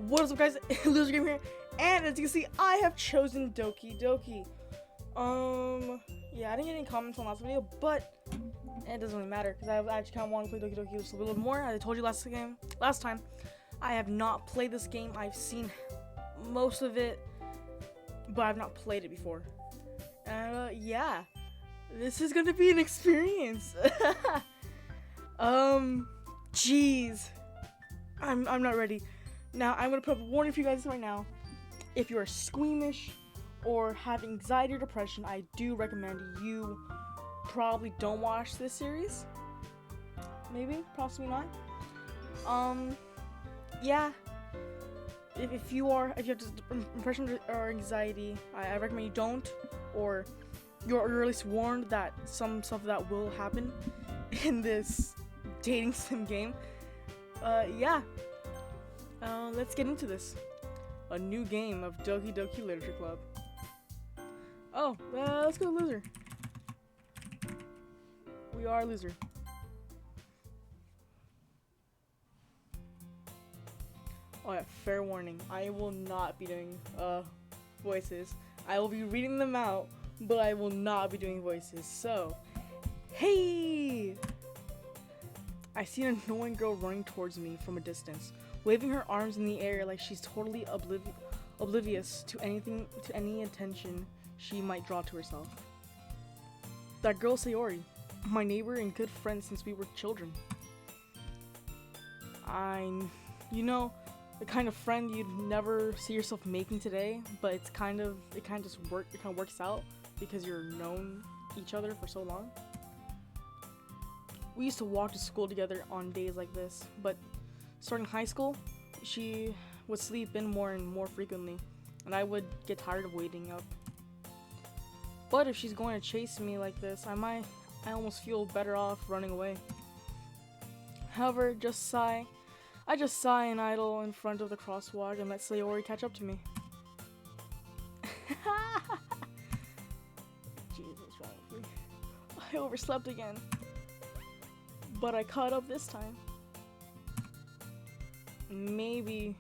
What is up, guys? Loser Game here, and as you can see, I have chosen Doki Doki. Yeah, I didn't get any comments on last video, but it doesn't really matter because I actually kind of want to play Doki Doki just a little bit more. As I told you last time, I have not played this game. I've seen most of it, but I've not played it before. Yeah, this is gonna be an experience. Jeez, I'm not ready. Now, I'm going to put up a warning for you guys right now. If you are squeamish or have anxiety or depression, I do recommend you probably don't watch this series. Maybe, possibly not. Yeah. If you have depression or anxiety, I recommend you don't, or you're at least warned that some stuff that will happen in this dating sim game. Yeah. Let's get into this. A new game of Doki Doki Literature Club. Oh, let's go loser. We are loser. Oh yeah, fair warning. I will not be doing voices. I will be reading them out, but I will not be doing voices. So, hey! I see an annoying girl running towards me from a distance, waving her arms in the air like she's totally oblivious to any attention she might draw to herself. That girl Sayori, my neighbor and good friend since we were children. You know, the kind of friend you'd never see yourself making today, but it kind of works out because you're known each other for so long. We used to walk to school together on days like this, but starting high school, she would sleep in more and more frequently, and I would get tired of waiting up. But if she's going to chase me like this, I almost feel better off running away. However, I just sigh and idle in front of the crosswalk and let Sayori catch up to me. Jesus, what's wrong with me? I overslept again. But I caught up this time. Maybe,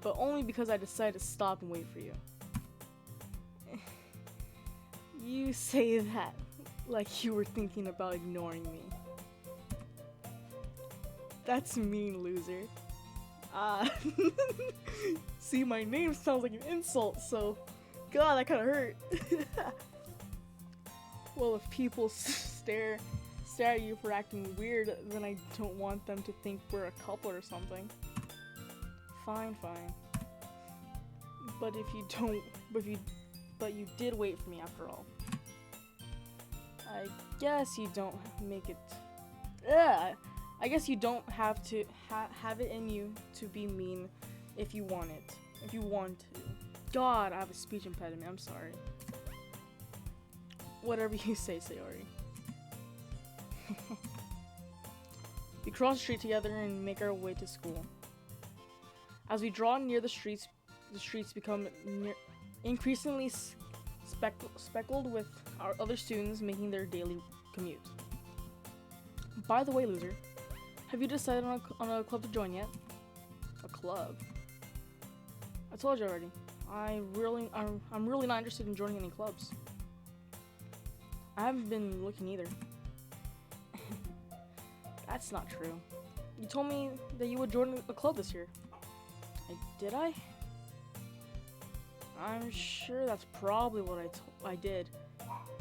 but only because I decided to stop and wait for you. You say that like you were thinking about ignoring me. That's mean, loser. See, my name sounds like an insult, so God, that kind of hurt. Well, if people stare at you for acting weird, then I don't want them to think we're a couple or something. Fine. But you did wait for me after all. I guess you don't make it. I guess you don't have to have it in you to be mean if you want it. If you want to. God, I have a speech impediment. I'm sorry. Whatever you say, Sayori. We cross the street together and make our way to school. As we draw near the streets become increasingly speckled with our other students making their daily commute. By the way, loser, have you decided on a club to join yet? A club? I told you already. I'm really not interested in joining any clubs. I haven't been looking either. That's not true. You told me that you would join a club this year. Did I? I'm sure that's probably what I did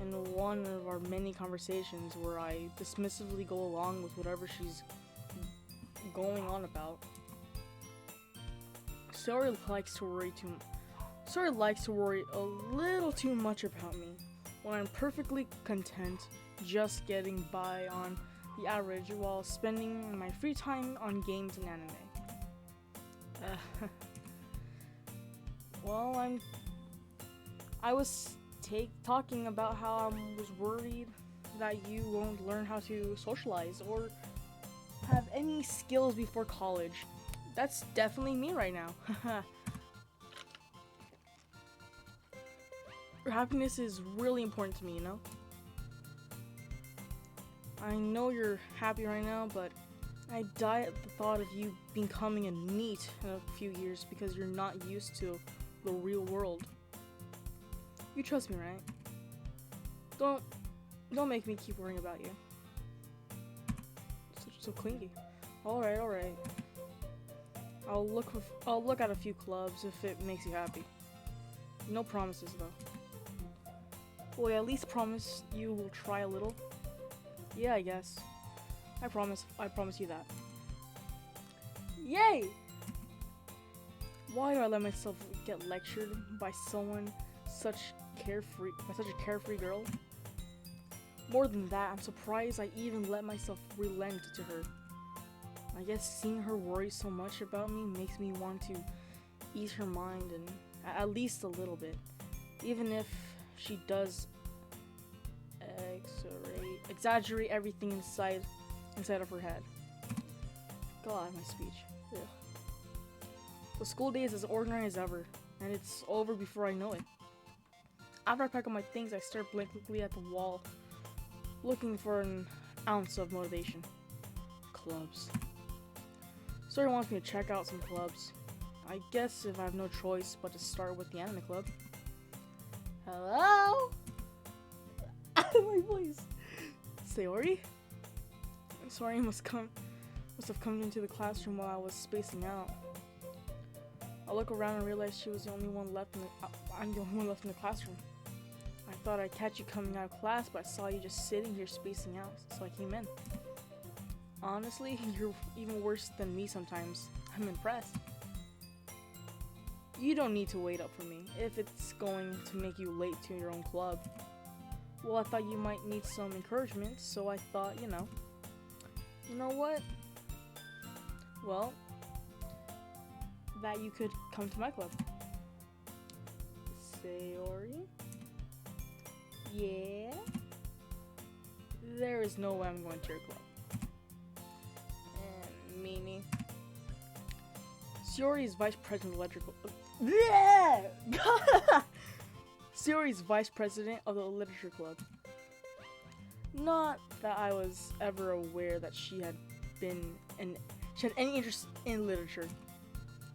in one of our many conversations where I dismissively go along with whatever she's going on about. Sayori likes to worry a little too much about me when I'm perfectly content just getting by on the average while spending my free time on games and anime. Well, I was talking about how I was worried that you won't learn how to socialize or have any skills before college. That's definitely me right now. Your happiness is really important to me, you know? I know you're happy right now, but I die at the thought of you becoming a NEET in a few years because you're not used to the real world. You trust me, right? Don't make me keep worrying about you. So clingy. Alright. I'll look at a few clubs if it makes you happy. No promises though. Will I at least promise you will try a little? Yeah, I guess. I promise you that. Yay! Why do I let myself get lectured by such a carefree girl? More than that, I'm surprised I even let myself relent to her. I guess seeing her worry so much about me makes me want to ease her mind and at least a little bit, even if she does exaggerate everything inside of her head. God, my speech. Ugh. The school day is as ordinary as ever, and it's over before I know it. After I pack up my things, I stare blankly at the wall, looking for an ounce of motivation. Clubs. Sori wants me to check out some clubs. I guess if I have no choice but to start with the anime club. Hello? My voice. Sayori? Sori must have come into the classroom while I was spacing out. I look around and realize she was the only one left I'm the only one left in the classroom. I thought I'd catch you coming out of class, but I saw you just sitting here spacing out, so I came in. Honestly, you're even worse than me sometimes. I'm impressed. You don't need to wait up for me if it's going to make you late to your own club. Well, I thought you might need some encouragement, so I thought, you know what? Well, that you could come to my club. Sayori? Yeah? There is no way I'm going to your club. And Mimi. Sayori is vice president of electrical. Yeah! Sayori is vice president of the literature club. Not that I was ever aware that she had any interest in literature.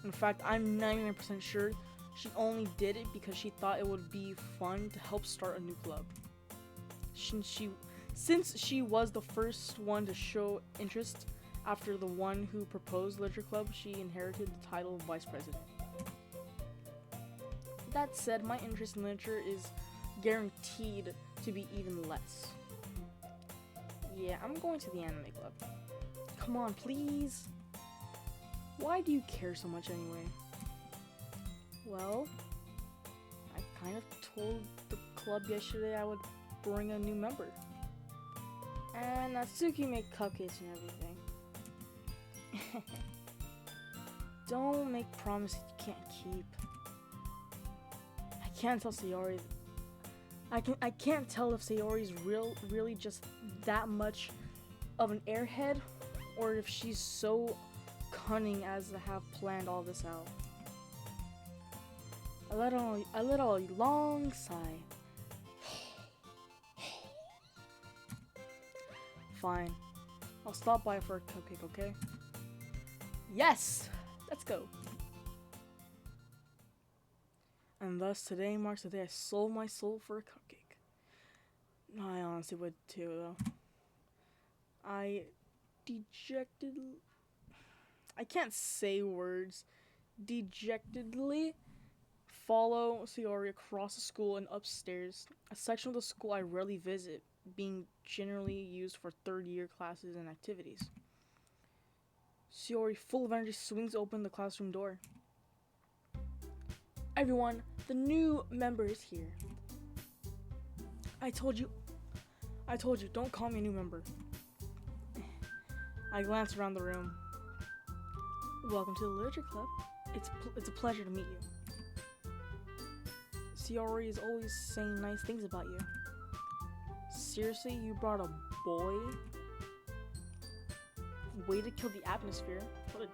In fact, I'm 99% sure she only did it because she thought it would be fun to help start a new club. Since she was the first one to show interest after the one who proposed literature club, she inherited the title of vice president. That said, my interest in literature is guaranteed to be even less. Yeah, I'm going to the anime club. Come on, please. Why do you care so much anyway? Well, I kind of told the club yesterday I would bring a new member. And Natsuki made cupcakes and everything. Don't make promises you can't keep. I can't tell Sayori. I can't tell if Sayori's really just that much of an airhead, or if she's so cunning as to have planned all this out. I let out a long sigh. Fine. I'll stop by for a cupcake, okay? Yes! Let's go. And thus today marks the day I sold my soul for a cupcake. I honestly would too, though. I can't say words. Dejectedly follow Sayori across the school and upstairs, a section of the school I rarely visit, being generally used for third-year classes and activities. Sayori, full of energy, swings open the classroom door. Everyone, the new member is here. I told you, don't call me a new member. I glance around the room. Welcome to the literature club. It's a pleasure to meet you. Sayori is always saying nice things about you. Seriously, you brought a boy? Way to kill the atmosphere. What a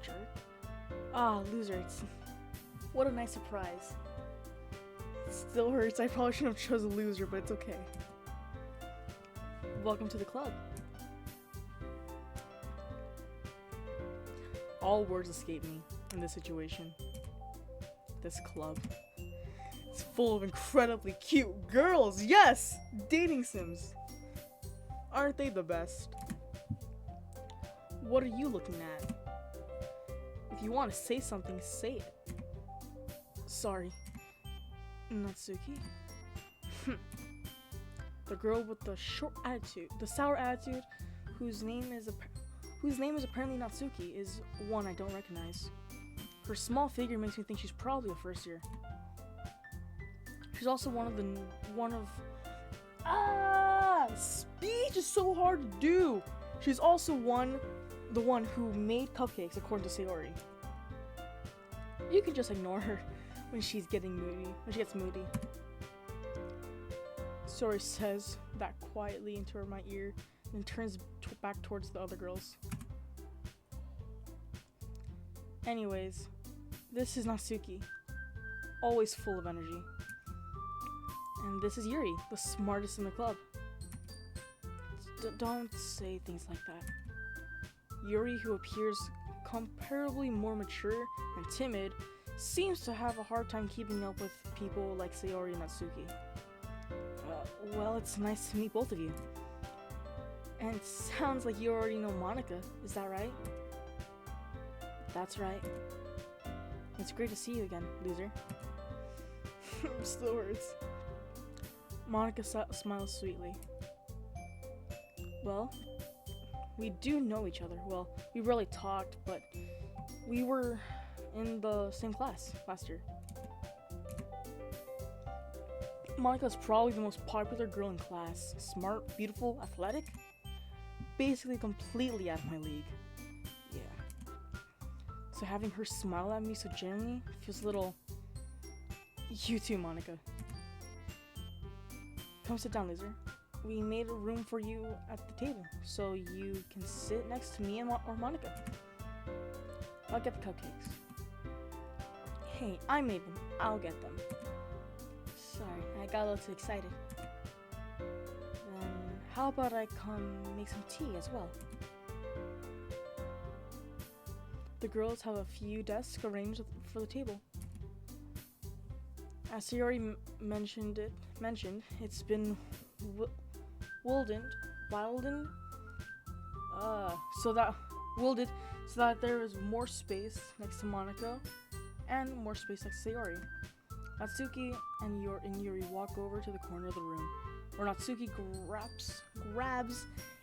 jerk. Ah, loser. What a nice surprise. It still hurts. I probably shouldn't have chosen a loser, but it's okay. Welcome to the club. All words escape me in this situation. This club. It's full of incredibly cute girls. Yes! Dating sims. Aren't they the best? What are you looking at? If you want to say something, say it. Sorry. Natsuki? The girl with the short attitude, the sour attitude, whose name is apparently Natsuki, is one I don't recognize. Her small figure makes me think she's probably a first year. She's also speech is so hard to do. She's also the one who made cupcakes, according to Sayori. You can just ignore her when she gets moody. Sayori says that quietly into my ear and turns back towards the other girls. Anyways, this is Natsuki, always full of energy. And this is Yuri, the smartest in the club. Don't say things like that. Yuri, who appears comparably more mature and timid, seems to have a hard time keeping up with people like Sayori and Natsuki. Well, it's nice to meet both of you. And it sounds like you already know Monika, is that right? That's right. It's great to see you again, loser. Still hurts. Monika smiles sweetly. Well, we do know each other. Well, we rarely talked, but we were in the same class last year. Monika's probably the most popular girl in class. Smart, beautiful, athletic. Basically completely out of my league. Yeah. So having her smile at me so genuinely feels a little... You too, Monika. Come sit down, loser. We made a room for you at the table, so you can sit next to me or Monika. I'll get the cupcakes. Hey, I made them. I'll get them. Sorry, I got a little too excited. Then how about I come make some tea as well? The girls have a few desks arranged for the table. As Sayori mentioned, it's been wilded so that there is more space next to Monika and more space next to Sayori. Natsuki and Yuri walk over to the corner of the room, where Natsuki grabs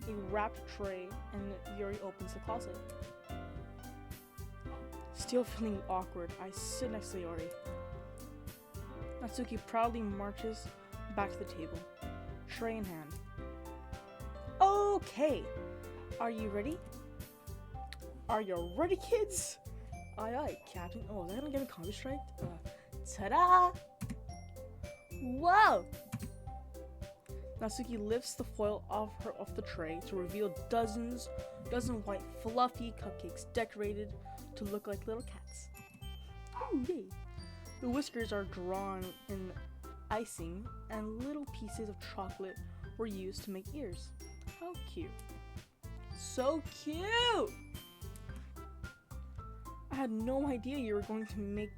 a wrapped tray and Yuri opens the closet. Still feeling awkward, I sit next to Sayori. Natsuki proudly marches back to the table, tray in hand. Okay, are you ready? Are you ready, kids? Aye aye, Captain. Oh, is that gonna get a combi strike? Ta-da! Whoa! Natsuki lifts the foil off the tray to reveal dozen white fluffy cupcakes decorated to look like little cats. Ooh, yay! The whiskers are drawn in icing, and little pieces of chocolate were used to make ears. How cute! So cute! I had no idea you were going to make...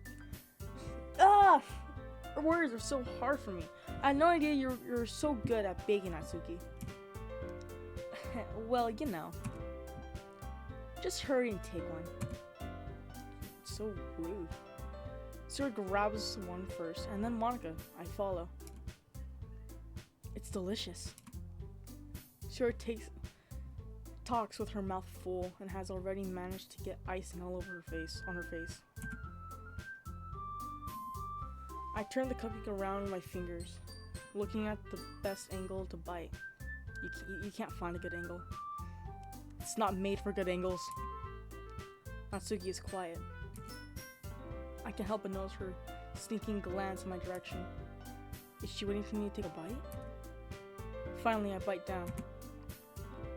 Words are so hard for me. I had no idea you're so good at baking, Natsuki. Well, you know. Just hurry and take one. So rude. Sayori grabs one first, and then Monika. I follow. It's delicious. Sayori talks with her mouth full and has already managed to get icing all over on her face. I turn the cupcake around with my fingers, looking at the best angle to bite. You can't find a good angle. It's not made for good angles. Natsuki is quiet. I can help but notice her sneaking glance in my direction. Is she waiting for me to take a bite? Finally, I bite down.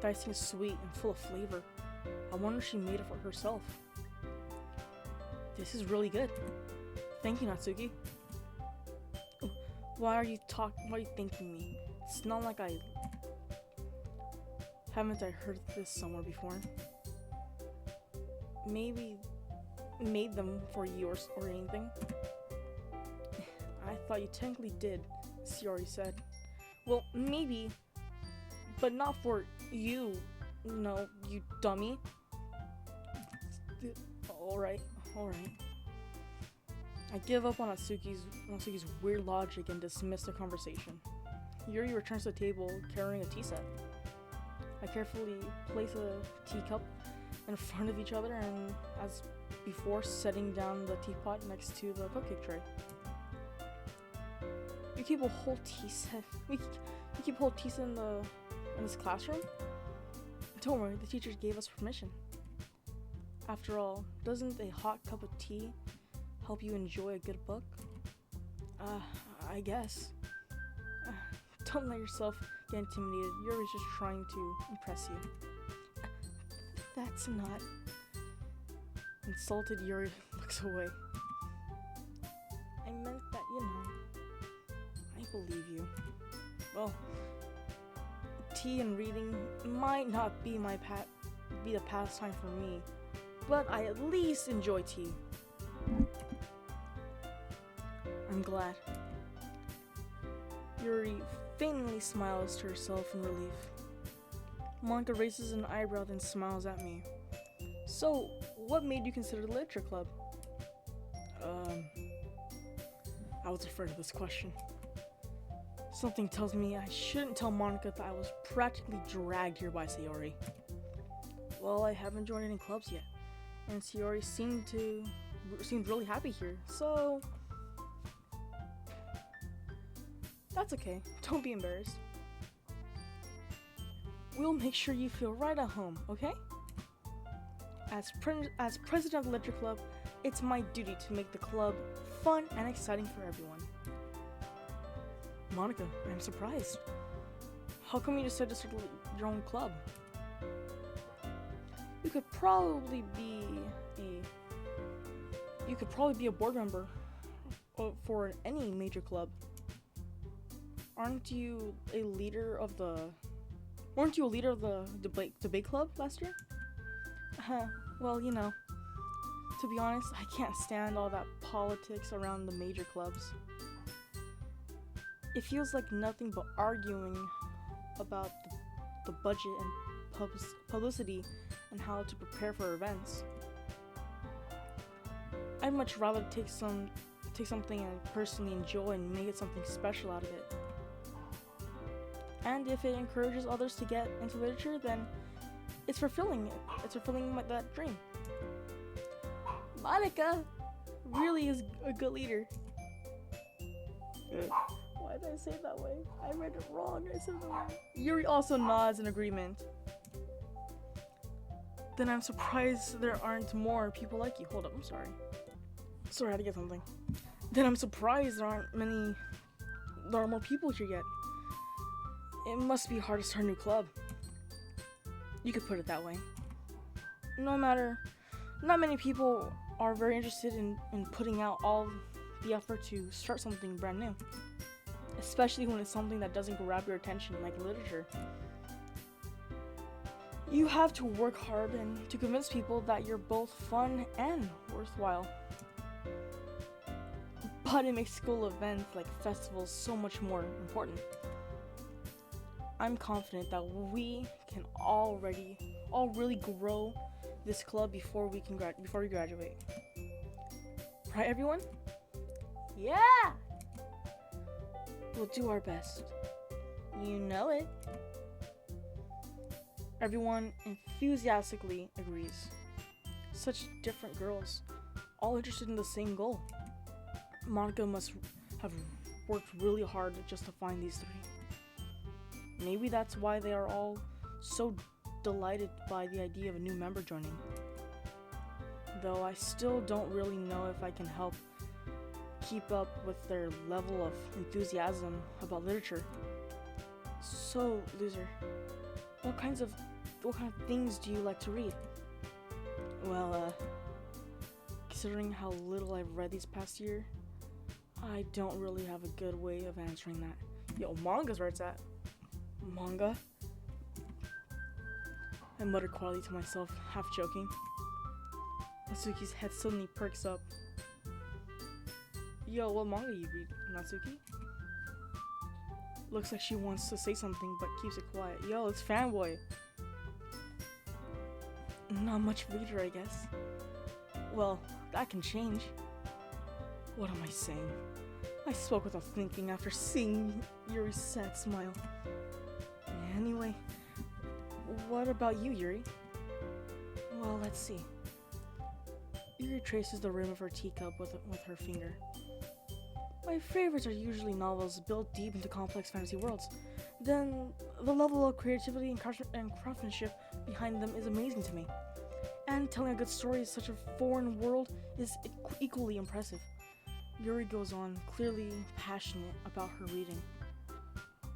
The icing is sweet and full of flavor. I wonder if she made it for herself. This is really good. Thank you, Natsuki. Why are you thanking me? It's not like haven't I heard this somewhere before? maybe made them for you or anything. I thought you technically did, Shiori said. Well, maybe, but not for you. No, you dummy. Alright. I give up on Natsuki's weird logic and dismiss the conversation. Yuri returns to the table carrying a tea set. I carefully place a teacup in front of each other and, as before, setting down the teapot next to the cupcake tray. You keep a whole tea set. You keep a whole tea set in this classroom? Don't worry, the teachers gave us permission. After all, doesn't a hot cup of tea help you enjoy a good book? I guess. Don't let yourself get intimidated. Yuri's just trying to impress you. That's not... Insulted Yuri looks away. I meant that, I believe you. Well, tea and reading might not be the pastime for me, but I at least enjoy tea. I'm glad. Yuri faintly smiles to herself in relief. Monika raises an eyebrow then smiles at me. So, what made you consider the literature club? I was afraid of this question. Something tells me I shouldn't tell Monika that I was practically dragged here by Shiori. Well, I haven't joined any clubs yet, and Shiori seemed really happy here, so... That's okay, don't be embarrassed. We'll make sure you feel right at home, okay? As president of the literature club, it's my duty to make the club fun and exciting for everyone. Monika, I'm surprised. How come you decided to start your own club? You could probably be a board member for any major club. Weren't you a leader of the debate club last year? Well, to be honest, I can't stand all that politics around the major clubs. It feels like nothing but arguing about the budget and publicity and how to prepare for events. I'd much rather take something I personally enjoy and make it something special out of it. And if it encourages others to get into literature, then it's fulfilling that dream. Monika really is a good leader. Why did I say it that way? I read it wrong. I said it wrong. Yuri also nods in agreement. Then I'm surprised there aren't more people like you. Hold up, I'm sorry. Sorry, I had to get something. Then I'm surprised there are more people here yet. It must be hard to start a new club. You could put it that way. Not many people are very interested in putting out all the effort to start something brand new. Especially when it's something that doesn't grab your attention, like literature. You have to work hard and to convince people that you're both fun and worthwhile. But it makes school events like festivals so much more important. I'm confident that we can all really grow this club before we graduate. Right, everyone? Yeah! We'll do our best. You know it. Everyone enthusiastically agrees. Such different girls, all interested in the same goal. Monika must have worked really hard just to find these three. Maybe that's why they are all so delighted by the idea of a new member joining. Though I still don't really know if I can help keep up with their level of enthusiasm about literature. So, loser, what kind of things do you like to read? Well, considering how little I've read these past year, I don't really have a good way of answering that. Yo, manga's where it's at. Manga? I muttered quietly to myself, half joking. Natsuki's head suddenly perks up. Yo, what manga you read, Natsuki? Looks like she wants to say something but keeps it quiet. Yo, it's Fanboy. Not much reader, I guess. Well, that can change. What am I saying? I spoke without thinking after seeing Yuri's sad smile. Anyway, what about you, Yuri? Well, let's see. Yuri traces the rim of her teacup with her finger. My favorites are usually novels built deep into complex fantasy worlds. Then, the level of creativity and craftsmanship behind them is amazing to me. And telling a good story in such a foreign world is equally impressive. Yuri goes on, clearly passionate about her reading.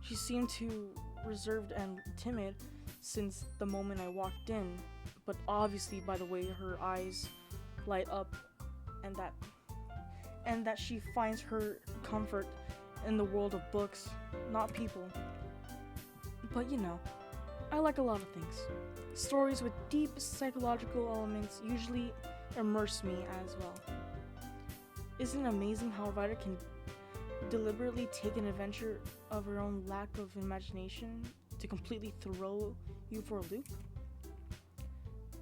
She seemed too reserved and timid since the moment I walked in, but obviously by the way her eyes light up and that she finds her comfort in the world of books, not people. But you know, I like a lot of things. Stories with deep psychological elements usually immerse me as well. Isn't it amazing how a writer can deliberately take an adventure of her own lack of imagination to completely throw you for a loop?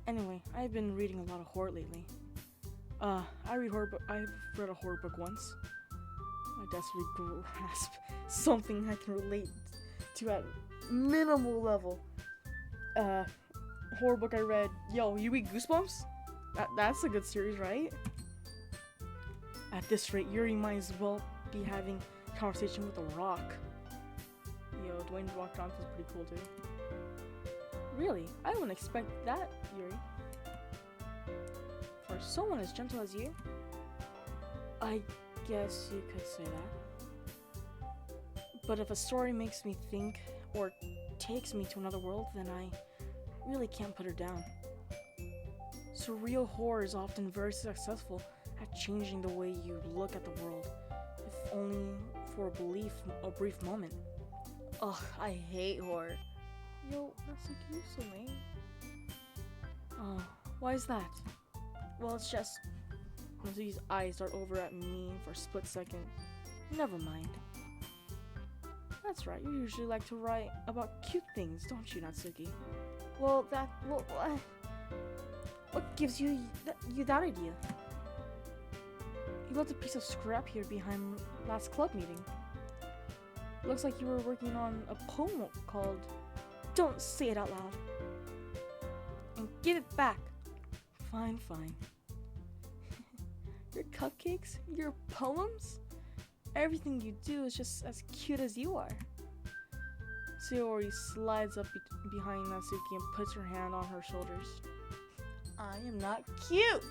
Anyway, I've been reading a lot of horror lately. I've read a horror book once. I desperately grasp something I can relate to at minimal level. Horror book I read. Yo, you read Goosebumps? That's a good series, right? At this rate, Yuri might as well be having a conversation with a rock. Yo, Dwayne The Rock Johnson's pretty cool too. Really? I wouldn't expect that, Yuri. For someone as gentle as you? I guess you could say that. But if a story makes me think or takes me to another world, then I really can't put her down. Surreal horror is often very successful at changing the way you look at the world, if only for a brief moment. Ugh, I hate horror. Yo, Natsuki, you're so lame. Oh, why is that? Well, it's just Natsuki's eyes dart over at me for a split second. Never mind. That's right, you usually like to write about cute things, don't you, Natsuki? Well, what gives you that idea? You left a piece of scrap here behind last club meeting. Looks like you were working on a poem called Don't Say It Out Loud. And give it back. Fine. Your cupcakes? Your poems? Everything you do is just as cute as you are. Sayori slides up behind Natsuki and puts her hand on her shoulders. I am not cute!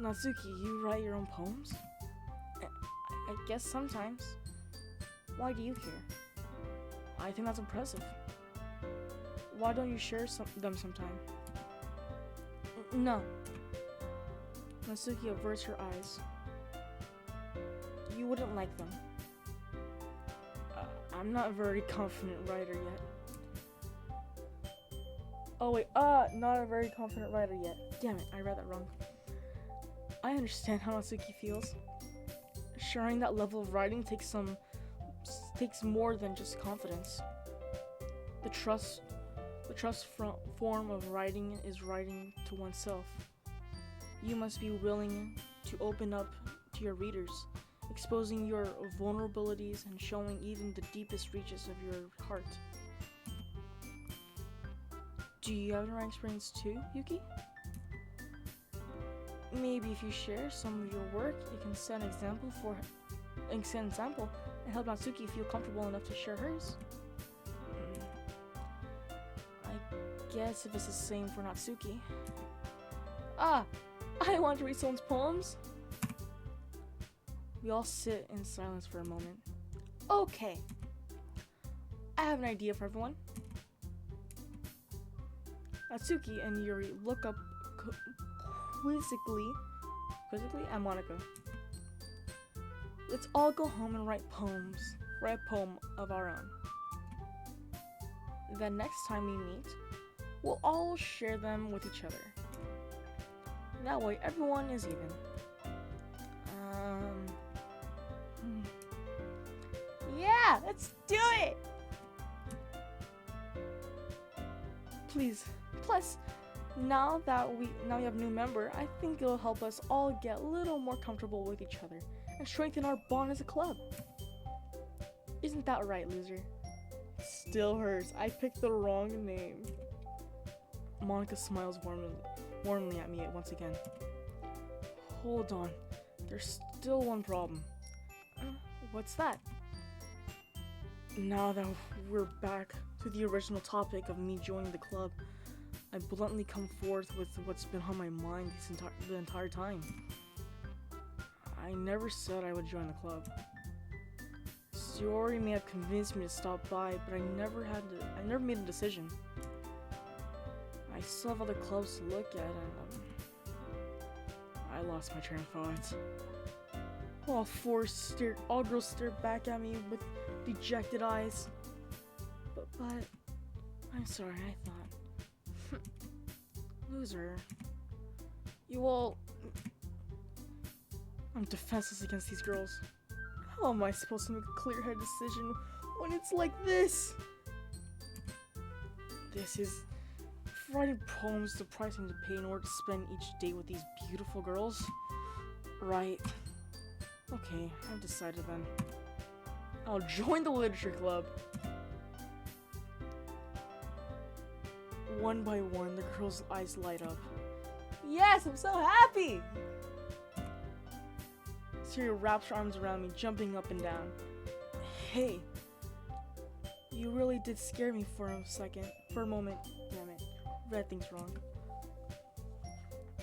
Natsuki, you write your own poems? I guess sometimes. Why do you care? I think that's impressive. Why don't you share them sometime? No. Natsuki averts her eyes. You wouldn't like them. I'm not a very confident writer yet. Oh wait, not a very confident writer yet. Damn it, I read that wrong. I understand how Natsuki feels. Sharing that level of writing takes more than just confidence. The trust form of writing is writing to oneself. You must be willing to open up to your readers, exposing your vulnerabilities and showing even the deepest reaches of your heart. Do you have an experience too, Yuki? Maybe if you share some of your work, you can set an example and help Natsuki feel comfortable enough to share hers. I guess if it's the same for Natsuki. I want to read someone's poems. We all sit in silence for a moment. Okay, I have an idea for everyone. Natsuki and Yuri look up quizzically at Monica. Let's all go home and write a poem of our own. Then next time we meet, we'll all share them with each other. That way everyone is even. Yeah, let's do it! Please. Plus, now we have a new member, I think it'll help us all get a little more comfortable with each other and strengthen our bond as a club. Isn't that right, loser? Still hurts. I picked the wrong name. Monica smiles warmly at me once again. Hold on. There's still one problem. What's that? Now that we're back to the original topic of me joining the club, I bluntly come forth with what's been on my mind the entire time. I never said I would join the club. Sayori may have convinced me to stop by, but I never made a decision. I still have other clubs to look at, and I lost my train of thought. All girls stared back at me with dejected eyes. But I'm sorry, I thought. Loser. I'm defenseless against these girls. How am I supposed to make a clear-headed decision when it's like this? This is writing poems the price I need to pay in order to spend each day with these beautiful girls? Right. Okay, I've decided then. I'll join the literature club. One by one, the girl's eyes light up. Yes, I'm so happy! Sayori wraps her arms around me, jumping up and down. Hey, you really did scare me for a moment. Damn it, read things wrong.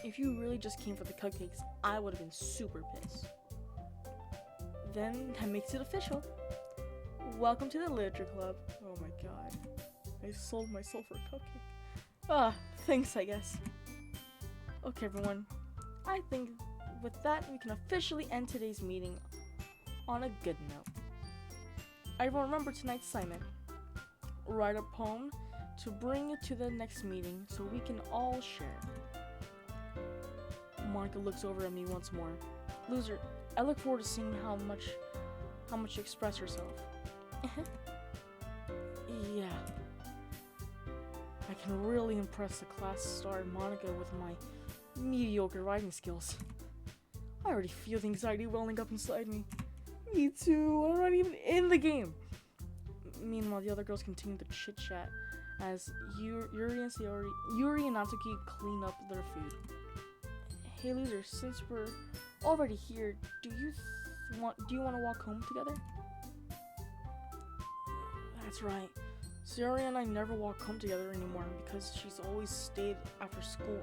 If you really just came for the cupcakes, I would have been super pissed. Then that makes it official. Welcome to the literature club. Oh my god, I sold my soul for a cupcake. Thanks, I guess. Okay, everyone. I think with that, we can officially end today's meeting on a good note. Everyone remember tonight's assignment. Write a poem to bring it to the next meeting so we can all share. Monica looks over at me once more. Loser, I look forward to seeing how much you express yourself. Yeah. I can really impress the class star Monica with my mediocre writing skills. I already feel the anxiety welling up inside me. Me too, I'm not even in the game. Meanwhile, the other girls continue to chit-chat as Yuri and Natsuki clean up their food. Hey loser, since we're already here, do you want to walk home together? That's right. Sayori and I never walk home together anymore because she's always stayed after school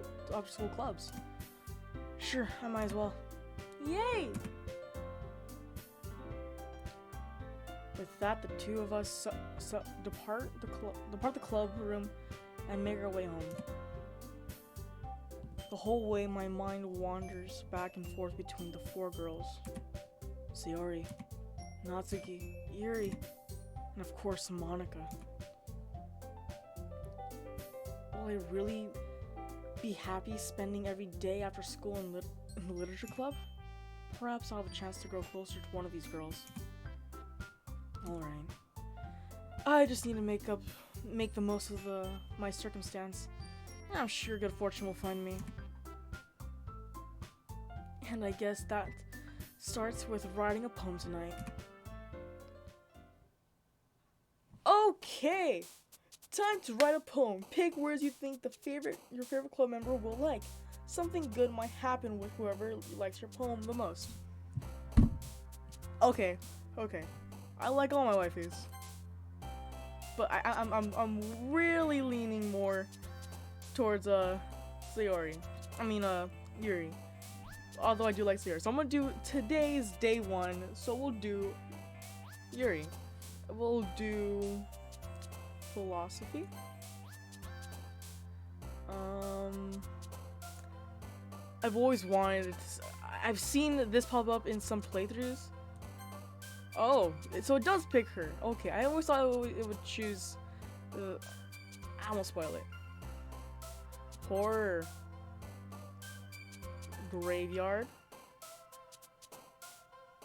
clubs. Sure, I might as well. Yay! With that, the two of us depart the club room and make our way home. The whole way, my mind wanders back and forth between the four girls. Sayori, Natsuki, Yuri, and of course Monica. Will I really be happy spending every day after school in the literature club? Perhaps I'll have a chance to grow closer to one of these girls. Alright. I just need to make the most of my circumstance. And I'm sure good fortune will find me. And I guess that starts with writing a poem tonight. Okay! Time to write a poem. Pick words you think your favorite club member will like. Something good might happen with whoever likes your poem the most. Okay. I like all my waifus. But I'm really leaning more towards Sayori. Yuri. Although I do like Sayori. So I'm gonna do today's day one. So we'll do Yuri. We'll do philosophy. I've always wanted I've seen this pop up in some playthroughs. Oh, so it does pick her. Okay, I always thought it would choose I won't spoil it. Horror. Graveyard.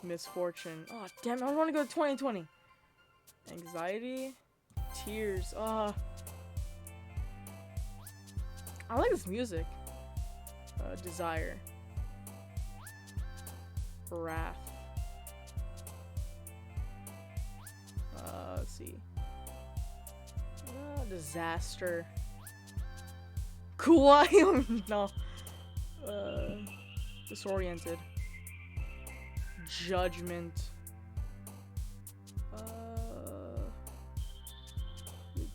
Misfortune. Oh, damn it. I want to go to 2020. Anxiety. Tears. I like this music. Desire. Wrath. Let's see. Disaster. Kawaii. No. Disoriented. Judgment.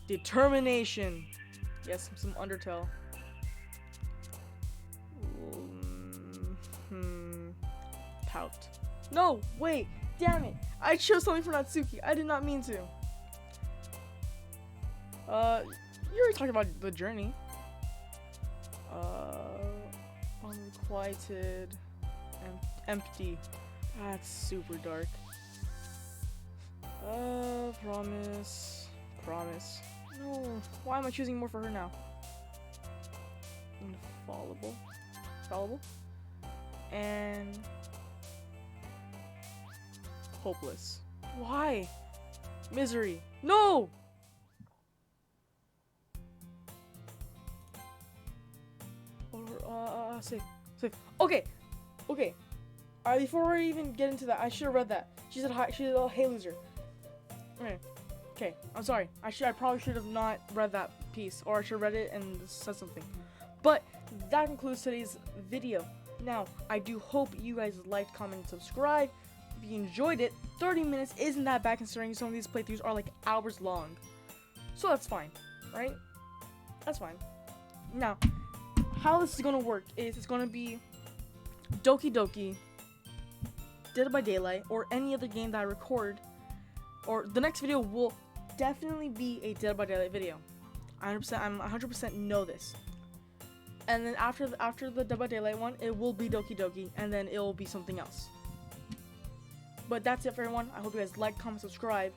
Determination. Yes, some Undertale. Pout. No, wait, damn it. I chose something for Natsuki. I did not mean to. You already talked about the journey. Unrequited. Empty. That's super dark. Promise. Promise. No. Why am I choosing more for her now? Infallible. Fallible. And hopeless. Why? Misery. No! Safe. Safe. Okay. Okay. Alright, before we even get into that, I should have read that. She said hi. She said, "Oh, hey, loser." Okay. Okay. I'm sorry. I probably should have not read that piece, or I should have read it and said something. But that concludes today's video. Now, I do hope you guys liked, comment, and subscribe. If you enjoyed it, 30 minutes isn't that bad considering some of these playthroughs are like hours long. So that's fine, right? That's fine. Now, how this is gonna work is it's gonna be Doki Doki, Dead by Daylight, or any other game that I record, or the next video will definitely be a Dead by Daylight video. I'm 100% know this. And then after the Dead by Daylight one, it will be Doki Doki, and then it will be something else. But that's it for everyone. I hope you guys like, comment, subscribe,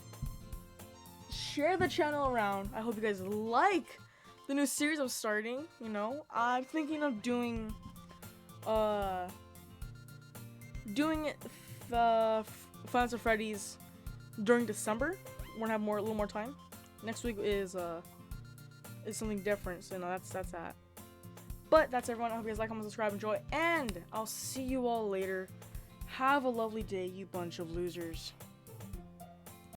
share the channel around. I hope you guys like the new series I'm starting. You know, I'm thinking of doing Five Nights at Freddy's during December. We're gonna have a little more time. Next week is something different, so that's that. But that's everyone. I hope you guys like, comment, subscribe, enjoy, and I'll see you all later. Have a lovely day, you bunch of losers.